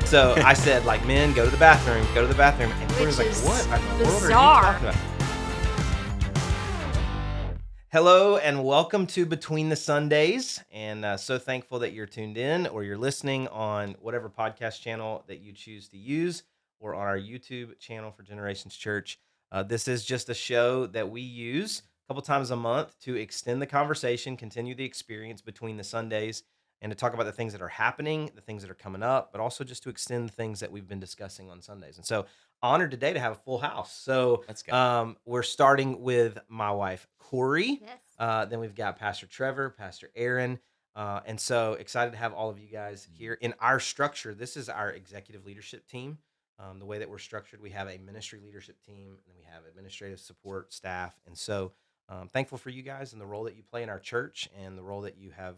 So I said, like, men, go to the bathroom, And Corey was Which like, is what in the world are you bizarre. talking about? Hello and welcome to Between the Sundays. And so thankful that you're tuned in or you're listening on whatever podcast channel that you choose to use or on our YouTube channel for Generations Church. This is just a show that we use a couple times a month to extend the conversation, continue the experience between the Sundays, and to talk about the things that are happening, the things that are coming up, but also just to extend the things that we've been discussing on Sundays. And so honored today to have a full house. So Let's go. we're starting with my wife, Corey. Yes. Then we've got Pastor Trevor, Pastor Aaron. And so excited to have all of you guys here. In our structure, this is our executive leadership team. The way that we're structured, we have a ministry leadership team, and then we have administrative support staff. And so thankful for you guys and the role that you play in our church and the role that you have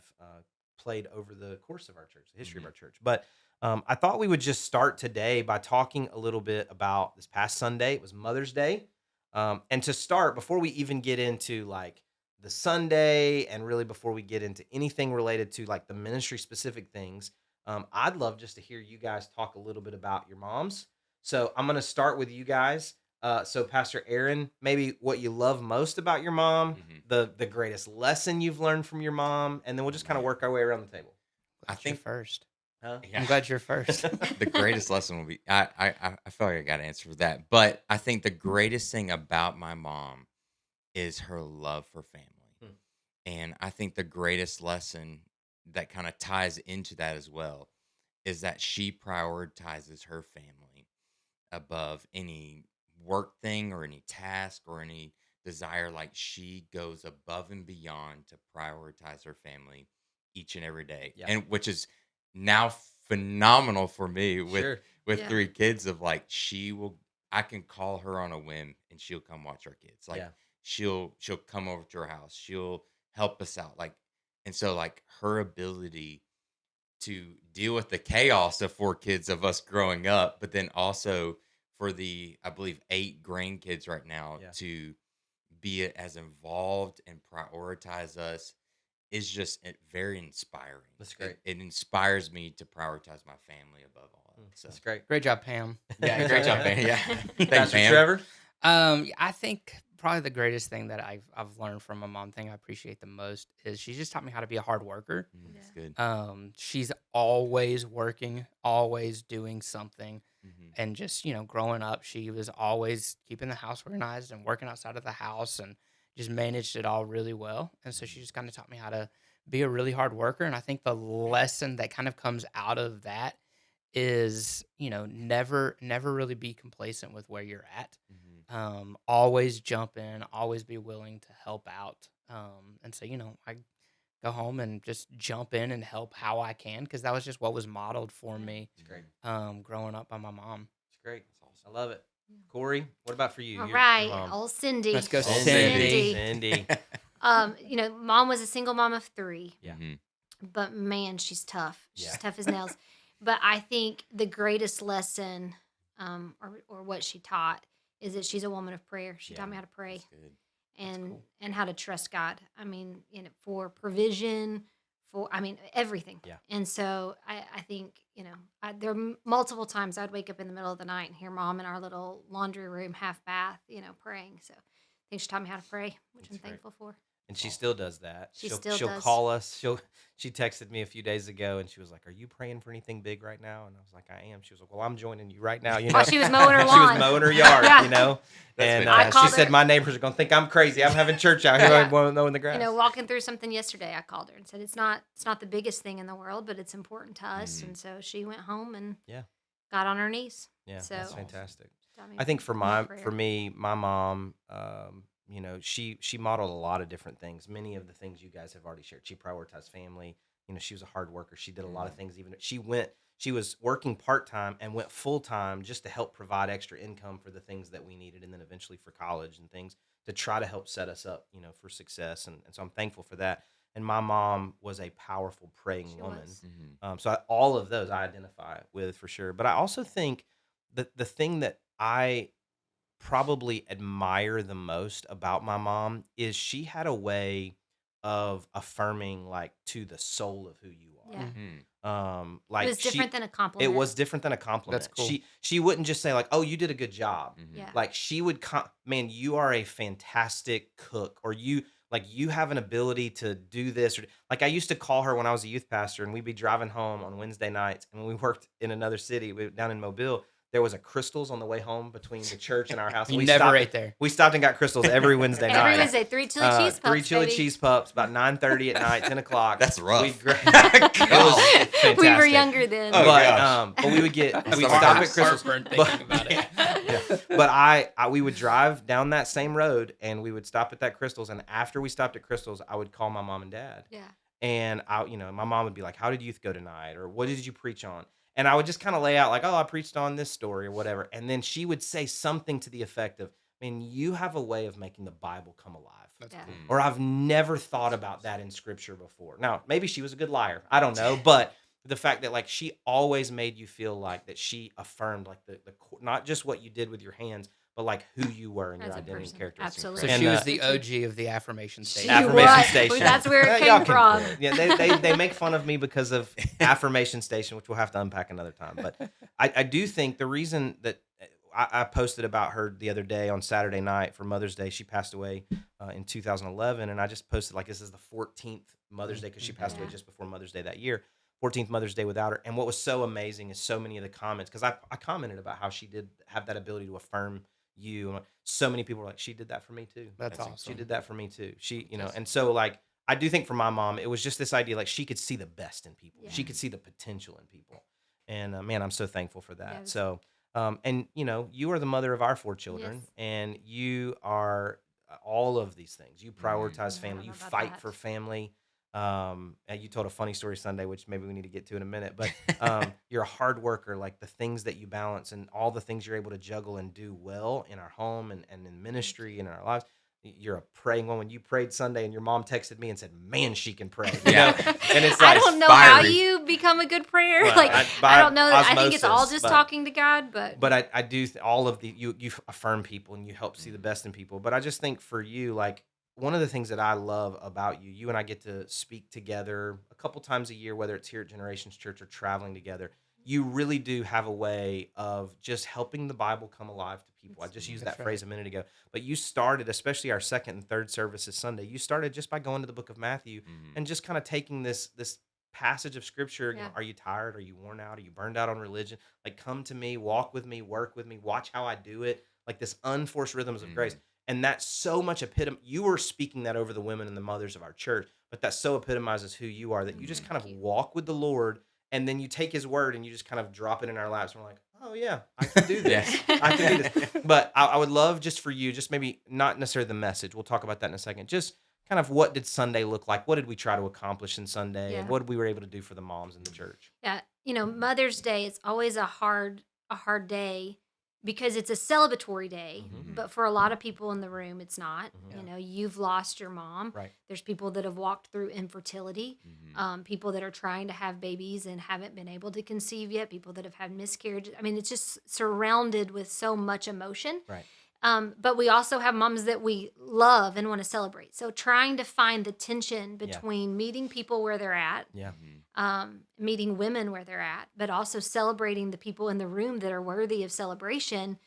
played over the course of our church, the history of our church. But I thought we would just start today by talking a little bit about this past Sunday. It was Mother's Day. And to start, before we even get into like the Sunday and really before we get into anything related to like the ministry specific things, I'd love just to hear you guys talk a little bit about your moms. So I'm going to start with you guys. So Pastor Aaron, maybe what you love most about your mom, the greatest lesson you've learned from your mom, and then we'll just kind of work our way around the table. I think first. Huh? I'm glad you're first. the greatest lesson will be I feel like I got to answer for that, but I think the greatest thing about my mom is her love for family. And I think the greatest lesson that kind of ties into that as well is that she prioritizes her family above any work thing or any task or any desire. Like she goes above and beyond to prioritize her family each and every day. Yeah. And which is now phenomenal for me with Sure. Yeah. 3 kids of like I can call her on a whim and she'll come watch our kids. Like Yeah. she'll come over to our house. She'll help us out. Like, and so like her ability to deal with the chaos of 4 kids of us growing up, but then also for the, I believe 8 grandkids right now Yeah. to be as involved and prioritize us is just very inspiring. That's great. It inspires me to prioritize my family above all. So That's great. Great job, Pam. yeah, great job, man. Yeah, thanks, Pastor Pam. Trevor? I think probably the greatest thing that I've learned from my mom, thing I appreciate the most, is she just taught me how to be a hard worker. That's good. She's always working, always doing something. Mhm. And just, growing up, she was always keeping the house organized and working outside of the house and just managed it all really well. And so she just kind of taught me how to be a really hard worker. And I think the lesson that kind of comes out of that is, never really be complacent with where you're at. Always jump in, always be willing to help out. And so, I go home and just jump in and help how I can, because that was just what was modeled for me. It's great. Growing up by my mom. It's great. I love it. Corey, what about for you? All Your right, mom. old Cindy. Let's go, Oh, Cindy. Cindy. Mom was a single mom of 3. Yeah. But man, she's tough. She's Yeah. tough as nails. But I think the greatest lesson, or what she taught, is that she's a woman of prayer. She taught me how to pray That's good. and how to trust God. I mean, for provision, everything. Yeah. And so I think, there are multiple times I'd wake up in the middle of the night and hear Mom in our little laundry room, half bath, praying. So I think she taught me how to pray, which That's I'm great. thankful for. And she still does that. She she'll still she'll does. call us. She texted me a few days ago and she was like, "Are you praying for anything big right now?" And I was like, "I am." She was like, "Well, I'm joining you right now." While she was mowing her She lawn. was mowing her yard, Yeah. And That's I she called said, her- "My neighbors are gonna think I'm crazy. I'm having church out here. Yeah. I'm mowing the grass." Walking through something yesterday, I called her and said it's not the biggest thing in the world, but it's important to us. And so she went home and got on her knees. Yeah, So- that's fantastic. Taught me I think for more prayer. me, my mom, she modeled a lot of different things. Many of the things you guys have already shared. She prioritized family. She was a hard worker. She did a lot of things. Even she was working part-time and went full-time just to help provide extra income for the things that we needed. And then eventually for college and things to try to help set us up, for success. And so I'm thankful for that. And my mom was a powerful praying She woman. was. So all of those I identify with for sure. But I also think that the thing that I probably admire the most about my mom is she had a way of affirming like to the soul of who you are. Yeah. Mhm. Like It was different than a compliment. it was different than a compliment. That's cool. She wouldn't just say like, "Oh, you did a good job." Mhm. Yeah. Like she would man, you are a fantastic cook, or you have an ability to do this, or like I used to call her when I was a youth pastor, and we'd be driving home on Wednesday nights, and when we worked in another city, down in Mobile, there was a Crystals on the way home between the church and our house. And You we never stopped, ate there. we stopped and got Crystals every Wednesday night. Every Wednesday, 3 chili cheese puffs, Three chili baby. cheese puffs, about 9:30 at night, 10 o'clock. That's rough. It was fantastic. We were younger then. Oh, gosh. But we would get That's we'd the stop at hardest Crystals. Heartburn But- thinking about it. Yeah. But I we would drive down that same road, and we would stop at that Crystals, and after we stopped at Crystals, I would call my mom and dad, Yeah. and my mom would be like, "How did youth go tonight?" or "What did you preach on?" And I would just kind of lay out like, "Oh, I preached on this story or whatever," and then she would say something to the effect of, "Man, you have a way of making the Bible come alive." That's Yeah. cool. Or I've never thought about that in scripture before. Now, maybe she was a good liar. I don't know, but the fact that like she always made you feel like that she affirmed like the not just what you did with your hands, but like who you were and your As a identity person. and characteristics. Absolutely. So And, she was the OG of the affirmation She stage. Affirmation was. Station. That's where it Y'all came can from. quit. Yeah, they make fun of me because of Affirmation Station, which we'll have to unpack another time. But I do think the reason that I posted about her the other day on Saturday night for Mother's Day, she passed away in 2011, and I just posted like this is the 14th Mother's Day because she passed away Yeah. just before Mother's Day that year. 14th Mother's Day without her. And what was so amazing is so many of the comments, because I commented about how she did have that ability to affirm you. And so many people were like, she did that for me too. That's She awesome. did that for me too. And so like, I do think for my mom, it was just this idea, like she could see the best in people. Yeah. She could see the potential in people. And man, I'm so thankful for that. Yes. So, and you are the mother of our 4 children, Yes. and you are all of these things. You prioritize Yeah, I family. don't You know about fight that. for family. And you told a funny story Sunday, which maybe we need to get to in a minute. But you're a hard worker. Like the things that you balance and all the things you're able to juggle and do well in our home and in ministry and in our lives. You're a praying one. When you prayed Sunday, and your mom texted me and said, "Man, she can pray." You Yeah. know? And it's I like don't know how fiery. you become a good prayer. Well, like by I don't know. I think it's all osmosis, just but- talking to God. But I do all of the you affirm people and you help see the best in people. But I just think for you, like one of the things that I love about you and I get to speak together a couple times a year, whether it's here at Generations Church or traveling together. You really do have a way of just helping the Bible come alive to people. I just used That's that right. phrase a minute ago. But you started, especially our second and third services Sunday, you started just by going to the book of Matthew Mhm. and just kind of taking this passage of scripture. Yeah. Are you tired? Are you worn out? Are you burned out on religion? Like, come to me, walk with me, work with me, watch how I do it. Like this unforced rhythms of grace. And that's so much you were speaking that over the women and the mothers of our church, but that so epitomizes who you are, that you just kind of Thank you. walk with the Lord, and then you take his word and you just kind of drop it in our laps. And we're like, oh yeah, I can do this. I can do this. But I would love just for you, just maybe not necessarily the message. We'll talk about that in a second. Just kind of what did Sunday look like? What did we try to accomplish in Sunday? And Yeah. what we were able to do for the moms in the church? yeah, Mother's Day is always a hard day because it's a celebratory day. Mhm. But for a lot of people in the room, it's not. Mhm. You've lost your mom. Right. There's people that have walked through infertility. Mhm. People that are trying to have babies and haven't been able to conceive yet, people that have had miscarriages. I mean, it's just surrounded with so much emotion. Right. But we also have moms that we love and want to celebrate. So trying to find the tension between meeting people where they're at, Yeah. meeting women where they're at, but also celebrating the people in the room that are worthy of celebration.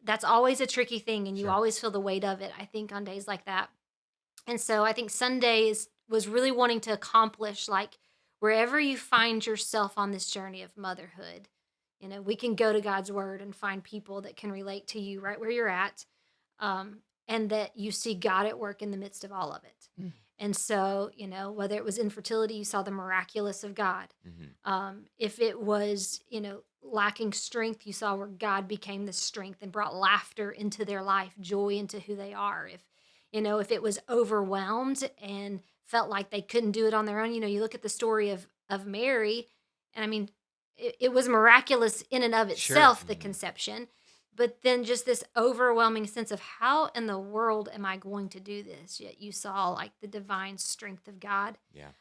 That's always a tricky thing, and you Sure. always feel the weight of it, I think, on days like that. And so I think Sundays was really wanting to accomplish, like, wherever you find yourself on this journey of motherhood, we can go to God's word and find people that can relate to you right where you're at, and that you see God at work in the midst of all of it. Mm. And so, whether it was infertility, you saw the miraculous of God. Mhm. If it was, lacking strength, you saw where God became the strength and brought laughter into their life, joy into who they are. If it was overwhelmed and felt like they couldn't do it on their own, you look at the story of Mary, and I mean, it was miraculous in and of Sure. itself, the Mhm. conception, but then just this overwhelming sense of how in the world am I going to do this? Yet you saw like the divine strength of God Yeah.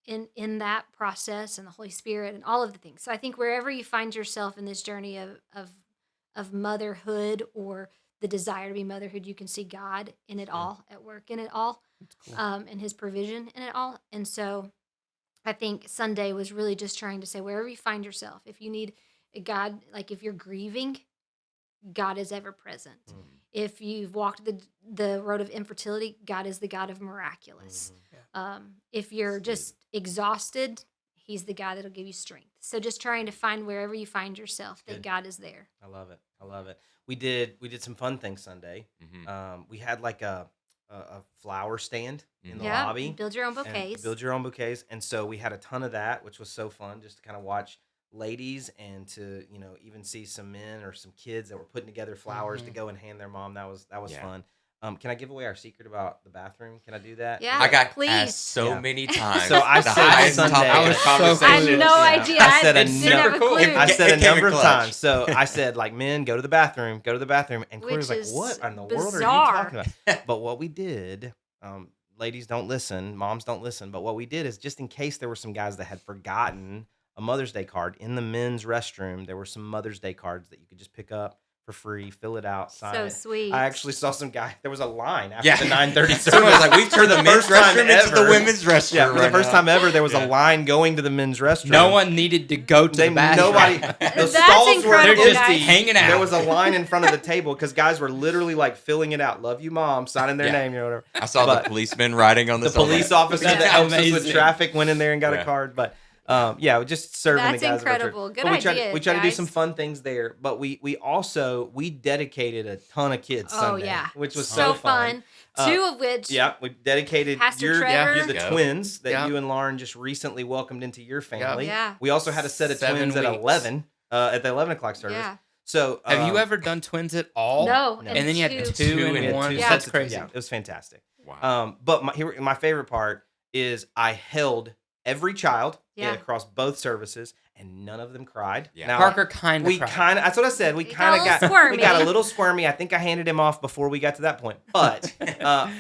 in that process, and the Holy Spirit and all of the things. So I think wherever you find yourself in this journey of motherhood or the desire to be motherhood, you can see God in it all, at work in it all, That's cool. and his provision in it all. And so I think Sunday was really just trying to say, wherever you find yourself, if you need a God, like if you're grieving, God is ever present. Mm. If you've walked the road of infertility, God is the God of miraculous. Mhm. If you're That's good. just exhausted, He's the God that'll give you strength. So just trying to find wherever you find yourself that Good. God is there. I love it. I love it. We did some fun things Sunday. We had like a flower stand in the Yeah, lobby. build your own And bouquets. build your own bouquets. And so we had a ton of that, which was so fun just to kind of watch ladies and to, even see some men or some kids that were putting together flowers to go and hand their mom. That was Yeah. fun. Can I give away our secret about the bathroom? Can I do that? Yeah. I got Please. asked so Yeah. many times. So I the said highest Sunday- topic I of was the so I conversation. had no Yeah. idea. I said a didn't number- have a clue. It I said a came in number of clutch. times. So I said, like, men, go to the bathroom, And Corey was Which like, is what in the world are you bizarre. talking about? But what we did, ladies don't listen, moms don't listen. But what we did is just in case there were some guys that had forgotten a Mother's Day card in the men's restroom, there were some Mother's Day cards that you could just pick up for free, fill it out, sign So it. sweet. I actually saw some guy. There was a line after Yeah. the 9:30 service. Someone was like, we've turned the For men's first time restroom into the ever. women's restroom. Yeah, for the right first now. time ever, there was Yeah. a line going to the men's restroom. No one needed to go to the bathroom. Nobody. The That's stalls were incredible, They're just empty. guys. hanging out. There was a line in front of the table because guys were literally like filling it out. Love you, mom, signing their Yeah. name, whatever. I saw But the policeman riding on The the subway. police officer Yeah. that helps us with Amazing. traffic went in there and got Yeah. a card. But yeah, just serving That's the guys. of our church. incredible. Good But we idea, try to do some guys. fun things there. But we also dedicated a ton of kids Oh, Sunday, yeah. which was so so fun. Two of which Yeah, we dedicated Pastor you're Trevor. the Yeah. twins that Yeah. you and Lauren just recently welcomed into your family. Yeah. We also had a set of 7 twins at weeks. 11 at the 11 o'clock service. Yeah. So Have you um, ever done twins at all? No. No. And then you had two. two we and had one. two Yeah. That's sets of- crazy. Yeah, it was fantastic. Wow. But my favorite part is I held every child Yeah. across both services, and none of them cried. Yeah. Now, Parker kind of that's what I said. We He got kind a of little got we got a squirmy. little squirmy. I think I handed him off before we got to that point. But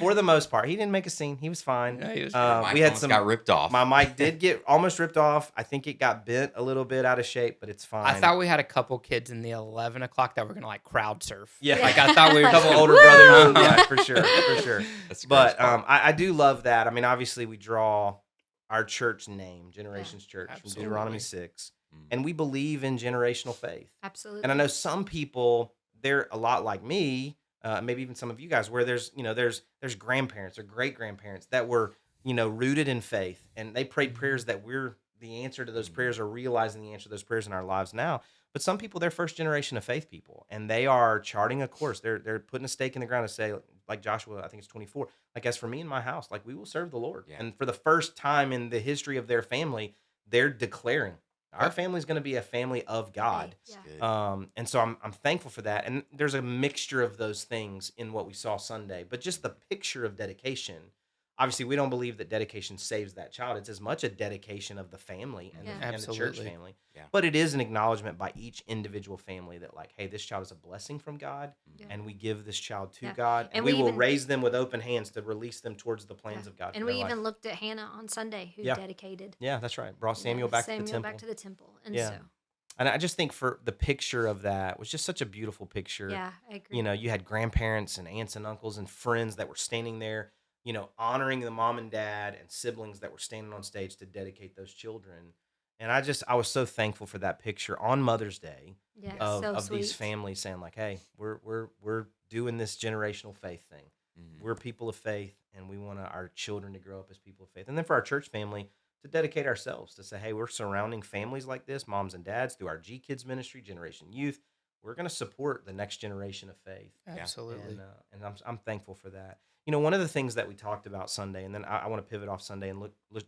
for the most part, he didn't make a scene. He was fine. Yeah, he was Mike we had almost some. got ripped off. My mic did get almost ripped off. I think it got bent a little bit out of shape, but it's fine. I thought we had a couple kids in the 11 o'clock that were going to like crowd surf. Yeah. Like I thought we were a just couple gonna- older Woo! brothers. Yeah, for sure. That's the But greatest part. I do love that. I mean, obviously, we draw our church name, Generations Church, from Absolutely. Deuteronomy 6, Mm. and we believe in generational faith. Absolutely. And I know some people, they're a lot like me, maybe even some of you guys, where there's grandparents or great grandparents that were rooted in faith, and they prayed prayers that we're the answer to those prayers, or realizing the answer to those prayers in our lives now. But some people, they're first generation of faith people, and they are charting a course. They're putting a stake in the ground to say, like Joshua, I think it's 24. Like, as for me and my house, like, we will serve the Lord. Yeah. And for the first time in the history of their family, they're declaring our family is going to be a family of God. That's Yeah. good. And so I'm thankful for that. And there's a mixture of those things in what we saw Sunday, but just the picture of dedication. Obviously, we don't believe that dedication saves that child. It's as much a dedication of the family and, Yeah. and the church Absolutely. family. Yeah. But it is an acknowledgement by each individual family that, like, hey, this child is a blessing from God, Yeah. and we give this child to Yeah. God, and And we we will even- raise them with open hands to release them towards the plans Yeah. of God. And for we their life. even looked at Hannah on Sunday, who Yeah. dedicated. Yeah, that's right. Brought Yeah, Samuel back to the Samuel temple. back to the temple. And Yeah. so, And I just think for the picture of that was just such a beautiful picture. yeah, I agree. You had grandparents and aunts and uncles and friends that were standing there, honoring the mom and dad and siblings that were standing on stage to dedicate those children. And I was so thankful for that picture on Mother's Day Yeah, of, so of sweet. these families saying, like, hey, we're doing this generational faith thing. Mhm. We're people of faith, and we want our children to grow up as people of faith. And then for our church family to dedicate ourselves to say, hey, we're surrounding families like this, moms and dads, through our G Kids ministry, Generation Youth. We're going to support the next generation of faith. Absolutely. And I'm thankful for that. One of the things that we talked about Sunday, and then I want to pivot off Sunday and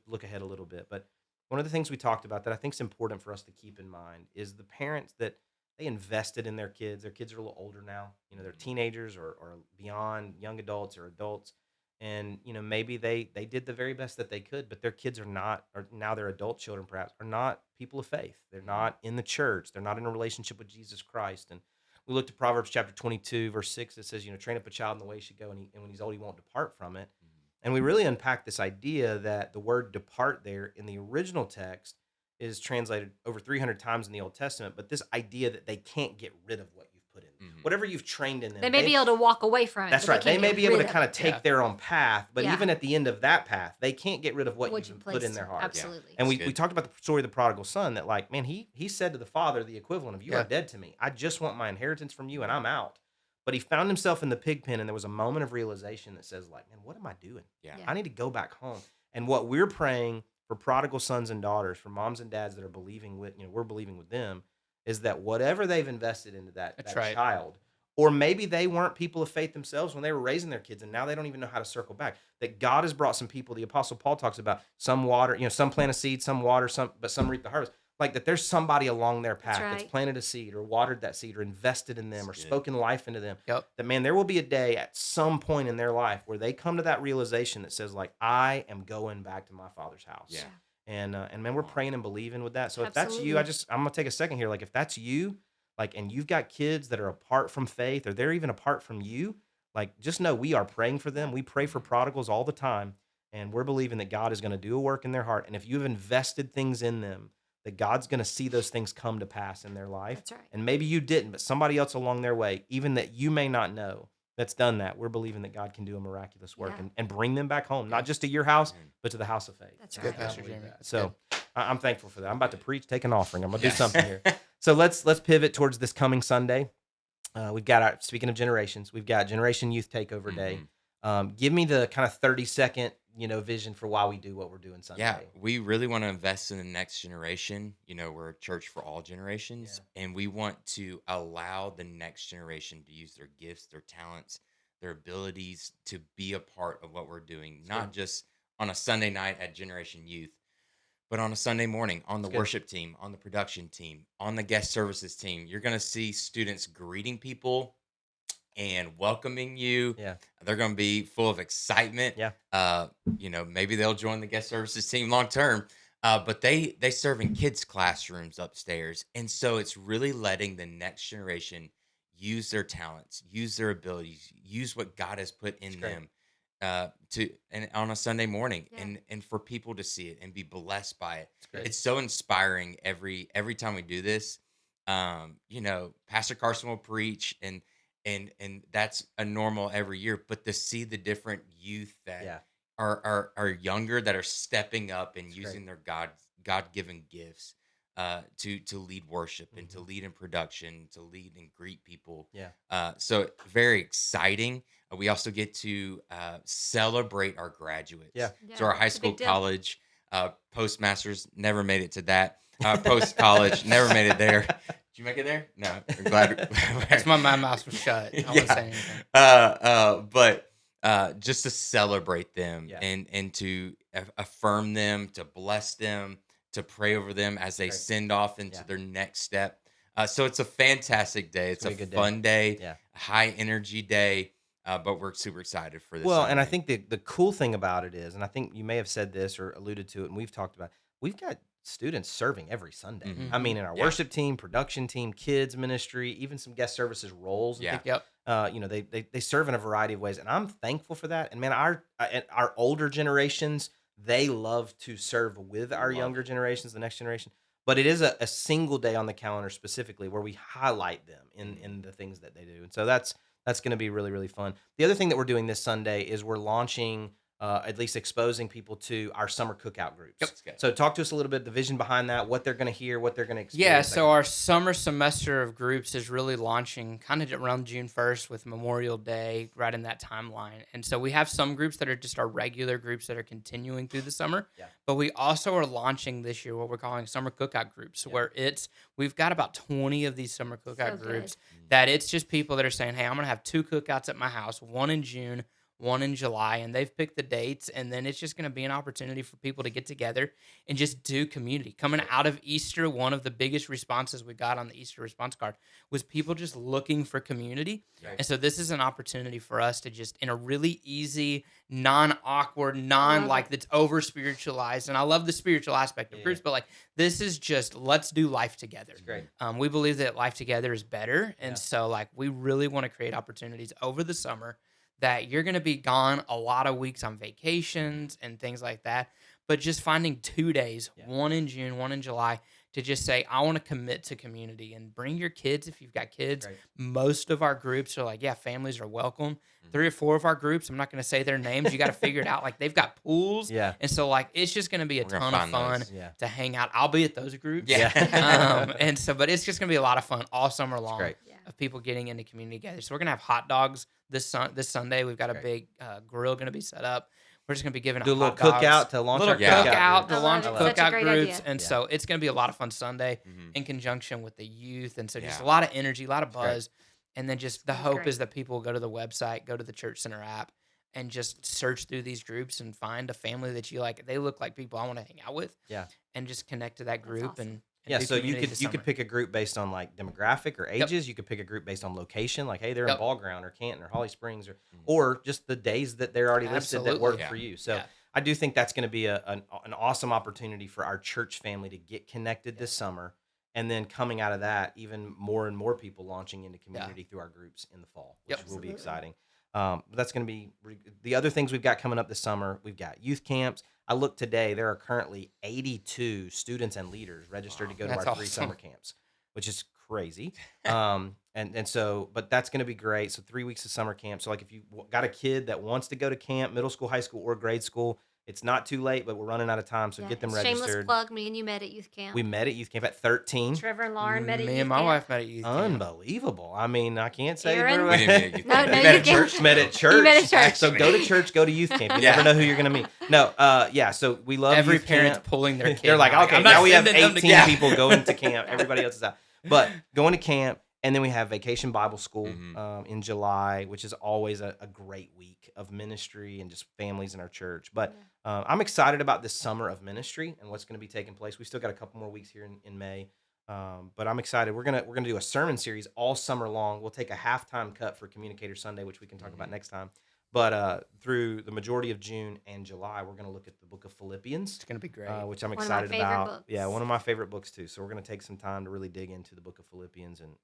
look ahead a little bit. But one of the things we talked about that I think is important for us to keep in mind is the parents that they invested in their kids. Their kids are a little older now. They're teenagers or beyond, young adults or adults. And maybe they did the very best that they could, but their kids are not, or now their adult children perhaps, are not people of faith. They're not in the church. They're not in a relationship with Jesus Christ. And we looked at Proverbs chapter 22, verse 6. It says, train up a child in the way he should go, and when he's old, he won't depart from it. And we really unpacked this idea that the word depart there in the original text is translated over 300 times in the Old Testament, but this idea that they can't get rid of what you've put in them. Mhm. whatever you've trained in them. They may be able to walk away from it. That's but right. They can't may get be able to rid of kind of it. take Yeah. their own path, but Yeah. even at the end of that path, they can't get rid of what What you've you put in placed their heart. Absolutely. And we That's good. talked about the story of the prodigal son that, like, man, he said to the father the equivalent of, you Yeah. are dead to me. I just want my inheritance from you and I'm out. But he found himself in the pig pen, and there was a moment of realization that says, like, man, what am I doing? Yeah. Yeah. I need to go back home. And what we're praying for prodigal sons and daughters, for moms and dads that are believing with, we're believing with them, is that whatever they've invested into That's that right. child, or maybe they weren't people of faith themselves when they were raising their kids, and now they don't even know how to circle back. That God has brought some people. The Apostle Paul talks about some water, some plant a seed, some water, but some reap the harvest. Like that, there's somebody along their path that's right. planted a seed or watered that seed or invested in them or That's good. spoken life into them. Yep. That, man, there will be a day at some point in their life where they come to that realization that says, like, I am going back to my father's house. Yeah. And man, we're praying and believing with that. So if that's you, Absolutely. I'm gonna take a second here. Like, if that's you, like, and you've got kids that are apart from faith, or they're even apart from you, like, just know we are praying for them. We pray for prodigals all the time, and we're believing that God is going to do a work in their heart. And if you've invested things in them, that God's going to see those things come to pass in their life. That's right. And maybe you didn't, but somebody else along their way, even that you may not know, that's done that. We're believing that God can do a miraculous work Yeah. and bring them back home, not just to your house, Amen. but to the house of faith. That's I right. Pastor believe Jamie. that. So I'm thankful for that. I'm about to preach, take an offering. I'm gonna Yeah. do something here. So let's pivot towards this coming Sunday. We've got speaking of generations, we've got Generation Youth Takeover Day. Give me the kind of 30-second, vision for why we do what we're doing Sunday. Yeah, we really want to invest in the next generation. We're a church for all generations, and we want to allow the next generation to use their gifts, their talents, their abilities to be a part of what we're doing, not just on a Sunday night at Generation Youth, but on a Sunday morning, on the That's good. worship team, on the production team, on the guest services team. You're going to see students greeting people and welcoming you. Yeah. They're going to be full of excitement. Yeah. Maybe they'll join the guest services team long term. But they serve in kids' classrooms upstairs. And so it's really letting the next generation use their talents, use their abilities, use what God has put in great. them and on a Sunday morning, Yeah. and for people to see it and be blessed by it. great. It's so inspiring every time we do this. Pastor Carson will preach and that's a normal every year, but to see the different youth that Yeah. are younger, that are stepping up and That's using their God-given gifts to lead worship and to lead in production, to lead and greet people. Yeah. So very exciting. We also get to celebrate our graduates. Yeah. So our high it's a school, big deal. college, postmasters never made it to that. Post college never made it there. Did you make it there? No. I'm glad. That's why my mouth was shut. I wasn't Yeah. saying anything. But just to celebrate them Yeah. and to affirm them, to bless them, to pray over them as they Great. send off into Yeah. their next step. So it's a fantastic day. It's gonna a be a good day. fun day, Yeah. high energy day. But we're super excited for this. Well, and I Sunday. think the cool thing about it is, and I think you may have said this or alluded to it, and we've talked about it, we've got students serving every Sunday. Mhm. I mean, in our Yeah. worship team, production team, kids ministry, even some guest services roles. and Yeah. things. Yep. They serve in a variety of ways, and I'm thankful for that. And man, our older generations, they love to serve with our Love younger it. generations, the next generation. But it is a single day on the calendar specifically where we highlight them in the things that they do, and so that's going to be really, really fun. The other thing that we're doing this Sunday is we're launching, at least exposing people to our summer cookout groups. Let's go. So talk to us a little bit, the vision behind that, what they're going to hear, what they're going to experience. Yeah, that so kind of our summer semester of groups is really launching kind of around June 1st with Memorial Day, right in that timeline. And so we have some groups that are just our regular groups that are continuing through the summer. Yeah. But we also are launching this year what we're calling summer cookout groups, Yeah. where we've got about 20 of these summer cookout good. groups that it's just people that are saying, hey, I'm going to have 2 cookouts at my house, one in June, one in July, and they've picked the dates, and then it's just going to be an opportunity for people to get together and just do community. Coming out of Easter, one of the biggest responses we got on the Easter response card was people just looking for community. Right. And so this is an opportunity for us to just, in a really easy, non-awkward, love it. that's over-spiritualized, and I love the spiritual aspect of Yeah. groups, but like this is just, let's do life together. It's great. We believe that life together is better. And Yeah. so like we really want to create opportunities over the summer that you're going to be gone a lot of weeks on vacations and things like that. But just finding 2 days, Yeah. one in June, one in July, to just say, I want to commit to community and bring your kids if you've got kids. Great. Most of our groups are like, yeah, families are welcome. Mhm. 3 or 4 of our groups, I'm not going to say their names. You got to figure it out. Like they've got pools. Yeah. And so like, it's just going to be a We're gonna ton of find fun those. Yeah. to hang out. I'll be at those groups. Yeah. And so, but it's just going to be a lot of fun all summer long great. Yeah. of people getting into community together. So we're going to have hot dogs this Sunday. We've got a Okay. big grill going to be set up. We're just going to be giving Do a out little hot dogs. cookout to launch Little our Yeah. cookout, group. the I love launch it. I love Such a cookout great groups. idea. And Yeah. so it's going to be a lot of fun Sunday Mhm. in conjunction with the youth. And so just Yeah. a lot of energy, a lot of great. buzz. And then just the Sounds hope great. is that people will go to the website, go to the Church Center app, and just search through these groups and find a family that you like. They look like people I want to hang out with. Yeah. And just connect to that group awesome. and Yeah, do so you community could this you could summer. pick a group based on like demographic or ages. You could pick a group based on location, like hey, they're in Yep. Ball Ground or Canton or Holly Springs, Mhm. or just the days that they're already listed that work Absolutely. for Yeah. you. So Yeah. I do think that's going to be an awesome opportunity for our church family to get connected this summer, and then coming out of that, even more and more people launching into community through our groups in the fall, which Yep. will be Absolutely. exciting. That's going to be the other things we've got coming up this summer. We've got youth camps. I looked today; there are currently 82 students and leaders registered to go to That's our 3 summer awesome. camps, which is crazy. And so, but that's going to be great. So 3 weeks of summer camp. So like if you got a kid that wants to go to camp, middle school, high school, or grade school, it's not too late. But we're running out of time, so Yeah, get them and shameless registered. plug, me and you met at youth camp. We met at youth camp at 13. Trevor and Lauren met at Me youth and my camp. wife met at youth camp. Unbelievable. I mean, I can't say Aaron? very We well. didn't meet at youth No, camp. no, We met you at can't. church. Met at church. You met at church. So go to church, go to youth camp. You Yeah. never know who you're going to meet. No, yeah. So we love Every youth parent's camp. pulling their kid. They're like, out. okay, I'm not now we have sending them to 18 camp. people going to camp. Everybody else is out. But going to camp, and then we have Vacation Bible School Mhm. in July, which is always a great week of ministry and just families in our church. But I'm excited about this summer of ministry and what's going to be taking place. We still got a couple more weeks here in May. But I'm excited. We're gonna do a sermon series all summer long. We'll take a halftime cut for Communicator Sunday, which we can talk about next time. But through the majority of June and July, we're gonna look at the book of Philippians, It's gonna be great. which I'm One of my excited favorite about. books. Yeah, one of my favorite books too. So we're gonna take some time to really dig into the book of Philippians and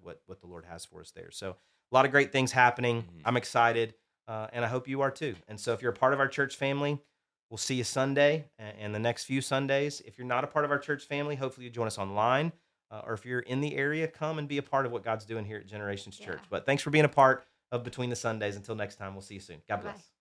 what the Lord has for us there. So a lot of great things happening. Mhm. I'm excited, and I hope you are too. And so if you're a part of our church family, we'll see you Sunday and the next few Sundays. If you're not a part of our church family, hopefully you join us online. Or if you're in the area, come and be a part of what God's doing here at Generations Church. Yeah. But thanks for being a part of Between the Sundays. Until next time, we'll see you soon. God Bye-bye. bless.